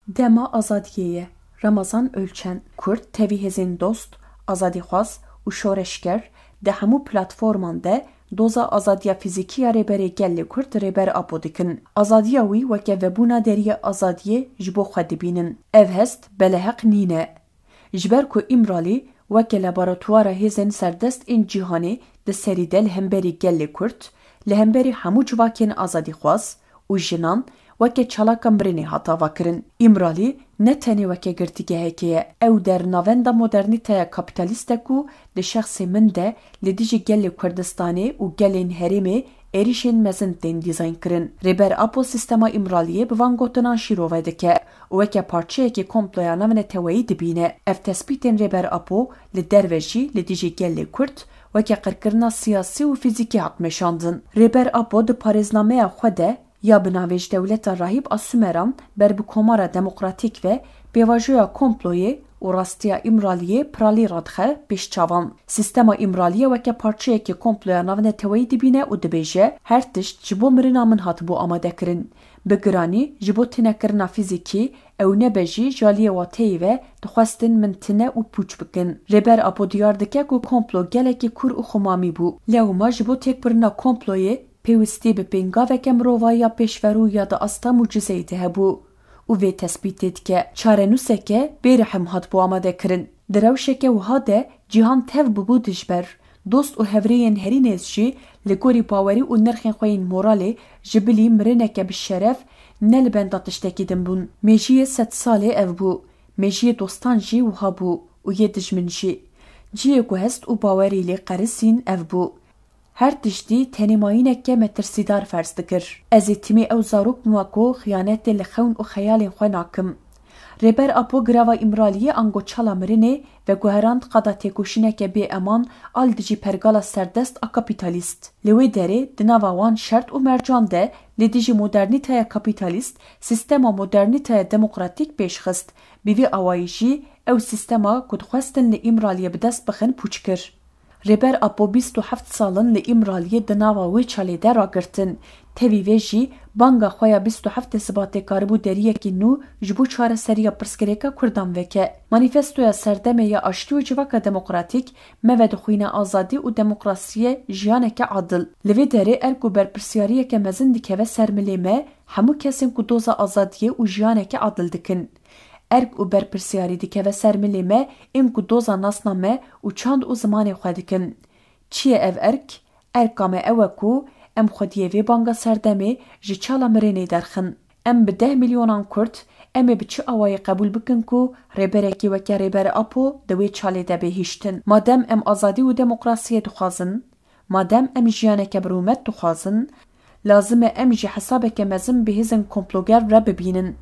Dema azadiye Ramazan ölçen Kurd tevî hêzên dost, azadîxwaz û şoreşger di hemû platforman de doza azadiya fîzîkî ya rêberê gelê Kurd rêber apo dikin. Azadiya wî weke vebûna deriyê azadiyê ji bo xwe dibînin. Ev hest beleheq nîne. Ji ber ku îmralî weke laboratwara hêzên serdest ên cîhanê di serî de li hemberî gelê Kurd, li hemberî hemû civakên azadîxwaz û jinan weke çalaka mirinê hata vekirin. İmralî ne tenê weke girtîgehekê ye, ew dernavenda modernîteya kapitalîstek û di şexsê min de li dijî gelê Kurdistanê û gelên herêmê êrişên mezin tên dîzayn kirin. Rêber apo sîstema îmraliyê bi van gotinan şîrove dike û weke parçeyekê komploya navneteweyî dibîne. Ev tespîtên rêber apo li derve jî li dijî gelê Kurd weke qirkirina siyasî û fîzîkî hat meşandin. Rêber apo di parêznameya xwe de ya bi navê dewleta Rahîb a Sümeran ber bi komara demokratîk ve pêvajoya komployê û rastiya îmraliyê piralî radixe pêşçavan. Sîstema îmraliyê weke parçeyekê komploya navneteweyî dibîne û dibêje her tişt ji bo mirina min hatibû amadekirin. Bi giranî ji bo tînekirina fîzîkî ew nebe jî jaliyê wateyê ve dixwestin min tîne û pûç bikin. Rêber apo diyar dike ku komplo gelekî kûr û xumamî bû. Lewma ji bo têkbirina komployê pêwîstî bi pêngaveke mirovayiya pêşverû ya da asta mucizeyê de hebû û vê tespîtê dike çarenûseke bêrihim hatibû amadekirin. Di rewşeke wiha de cîhan tev bibû dijber. Dost û hevreyên herî nêz jî li gorî bawerî û nirxên xwe yên moralê ji bilî mirineke bi şeref ne li benda tiştekî din bûn. Mejiyê 100 salê ev bû. Mejiyê dostan jî wiha bû û yê dijmin jî. Ciyê ku hest û bawerî lê qerisîn ev bû. Her tiştî tenêmayîneke metirsîdar ferz dikir. Ez ê timî ew zarok bûma ku xıyanetê li xewn û xeyalên xwe nakim. Rêber apo girava îmraliyê ango çala mirinê ve guherand qada têkoşîneke bêeman al dijî pergala serdest a kapitalîst. Li wê derê di nava wan şert û mercan de li dijî modernîteya kapitalîst sîstema modernîteya demokratîk pêşxist. Bi vî awayî jî ew sîstema ku dixwestin li îmraliyê bi dest bixin pûç kir. Rêber apo 27 salin li îmraliyê di nava wê çalê de ragirtin. Tevî vê jî banga xwe ya 27 Sibatê karibû deriyekî nû ji bo çareseriya pirsgirêka Kurdan veke. Manîfestoya serdemê ya aştî û civaka demokratîk me ve dixwîne azadî û demokrasiyê jiyaneke adil. Li vê derê erk û berpirsyariyeke mezin dikeve ser milê me hemû kesên ku doza azadiyê û jiyaneke adil dikin. Erk û berpirsyarî dikeve ser milê me ên ku doza nasna me û çand û zimanê xwe dikin. Çi ye ev erk? Erka me ew e ku em xwediyê vê banga serdemê ji çala mirinê derxin. Em bi 10 milyonan Kurd em ê bi çi awayî qebûl bikin ku rêberekî weke rêber apo di wê çalê de bêhîştin. Madem em azadî û demokrasiyê dixwazin, madem em jiyaneke birûmet dixwazin, lazim e em jî hesabeke mezin bi hêzên komploger re bibînin.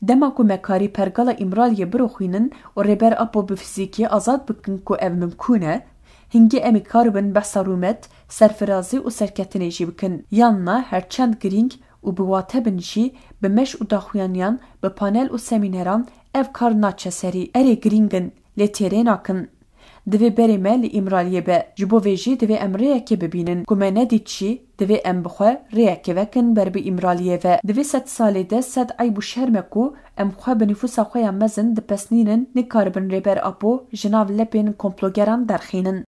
Dema ku me karî pergala îmraliyê biroxînin û rêber apo bi fîzîkî azad bikin ku ev mimkûn e, hingî em ê karibin behsa rûmet, serfirazî û serketinê jî bikin. Yanna herçend girîng û bi wate bin jî bi meş û daxuyaniyan, bi panel û semîneran ev kar naçe serî. Erê girîngin, lê têrê nakin. Divê berê me li îmraliyê be. Ji bo vê jî divê em rêyekê bibînin. Ku me nedît jî divê em bi xwe rêyekê vekin ber bi îmraliyê ve. Divê 100 salê de 100 eyb û şerm e ku em xwe bi nîfûsa xwe ya mezin dipesnînin, nikaribin rêber apo ji nav lepên komplogeran derxînin.